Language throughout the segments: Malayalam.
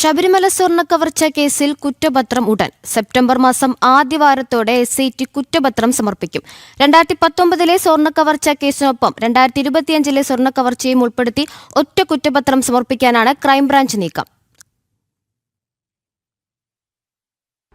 ശബരിമല സ്വർണ്ണക്കവർച്ച കേസിൽ കുറ്റപത്രം ഉടൻ. സെപ്റ്റംബർ മാസം ആദ്യവാരത്തോടെ SIT കുറ്റപത്രം സമർപ്പിക്കും. 2019 സ്വർണ്ണക്കവർച്ച കേസിനൊപ്പം 2025 സ്വർണ്ണക്കവർച്ചയും ഉൾപ്പെടുത്തി ഒറ്റ കുറ്റപത്രം സമർപ്പിക്കാനാണ് ക്രൈംബ്രാഞ്ച് നീക്കം.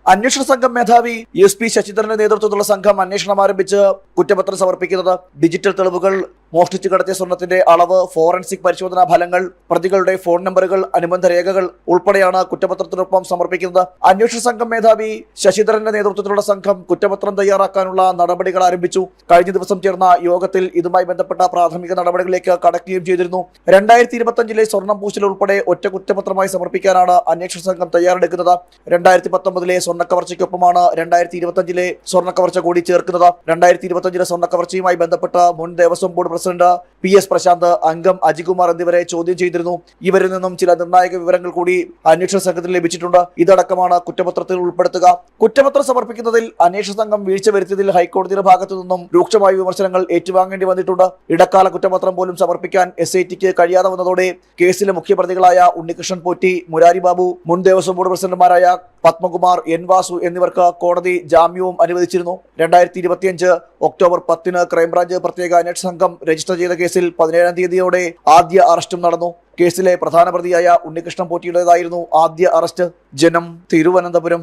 അന്വേഷണ സംഘം മേധാവി SP ശശിധരന്റെ നേതൃത്വത്തിലുള്ള സംഘം അന്വേഷണം ആരംഭിച്ച് കുറ്റപത്രം സമർപ്പിക്കുന്നത് ഡിജിറ്റൽ തെളിവുകൾ, മോഷ്ടിച്ചു കടത്തിയ സ്വർണത്തിന്റെ അളവ്, ഫോറൻസിക് പരിശോധനാ ഫലങ്ങൾ, പ്രതികളുടെ ഫോൺ നമ്പറുകൾ, അനുബന്ധ രേഖകൾ ഉൾപ്പെടെയാണ് കുറ്റപത്രത്തിനൊപ്പം സമർപ്പിക്കുന്നത്. അന്വേഷണ സംഘം മേധാവി ശശിധരന്റെ നേതൃത്വത്തിലുള്ള സംഘം കുറ്റപത്രം തയ്യാറാക്കാനുള്ള നടപടികൾ ആരംഭിച്ചു. കഴിഞ്ഞ ദിവസം ചേർന്ന യോഗത്തിൽ ഇതുമായി ബന്ധപ്പെട്ട പ്രാഥമിക നടപടികളിലേക്ക് കടക്കുകയും ചെയ്തിരുന്നു. 2025 സ്വർണം പൂശൽ ഉൾപ്പെടെ ഒറ്റ കുറ്റപത്രമായി സമർപ്പിക്കാനാണ് അന്വേഷണ സംഘം തയ്യാറെടുക്കുന്നത്. 2019 സ്വർണ്ണക്കവർച്ചയ്ക്കൊപ്പമാണ് 2025 സ്വർണ്ണക്കവർച്ച കൂടി ചേർക്കുന്നത്. 2025 സ്വർണ്ണക്കവർച്ചയുമായി ബന്ധപ്പെട്ട് മുൻ Devaswom board president PS Prashanth, അംഗം അജികുമാർ എന്നിവരെ ചോദ്യം ചെയ്തിരുന്നു. ഇവരിൽ നിന്നും ചില നിർണായക വിവരങ്ങൾ കൂടി അന്വേഷണ സംഘത്തിന് ലഭിച്ചിട്ടുണ്ട്. ഇതടക്കമാണ് കുറ്റപത്രത്തിൽ ഉൾപ്പെടുത്തുക. കുറ്റപത്രം സമർപ്പിക്കുന്നതിൽ അന്വേഷണ സംഘം വീഴ്ച വരുത്തിയതിൽ ഹൈക്കോടതിയുടെ ഭാഗത്തു നിന്നും രൂക്ഷമായ വിമർശനങ്ങൾ ഏറ്റുവാങ്ങേണ്ടി വന്നിട്ടുണ്ട്. ഇടക്കാല കുറ്റപത്രം പോലും സമർപ്പിക്കാൻ SITക്ക് കഴിയാതെ വന്നതോടെ കേസിലെ മുഖ്യപ്രതികളായ ഉണ്ണികൃഷ്ണൻ പോറ്റി, മുരാരി ബാബു, മുൻ ദേവസ്വം ബോർഡ് പ്രസിഡന്റുമാരായ പത്മകുമാർ, N വാസു എന്നിവർക്ക് കോടതി ജാമ്യവും അനുവദിച്ചിരുന്നു. 2025 ഒക്ടോബർ 10 ക്രൈംബ്രാഞ്ച് പ്രത്യേക അന്വേഷണ സംഘം രജിസ്റ്റർ ചെയ്ത കേസിൽ 17-ാം തീയതിയോടെ ആദ്യ അറസ്റ്റും നടന്നു. കേസിലെ പ്രധാന പ്രതിയായ ഉണ്ണികൃഷ്ണൻ പോറ്റിയുടേതായിരുന്നു ആദ്യ അറസ്റ്റ്. ജനം, തിരുവനന്തപുരം.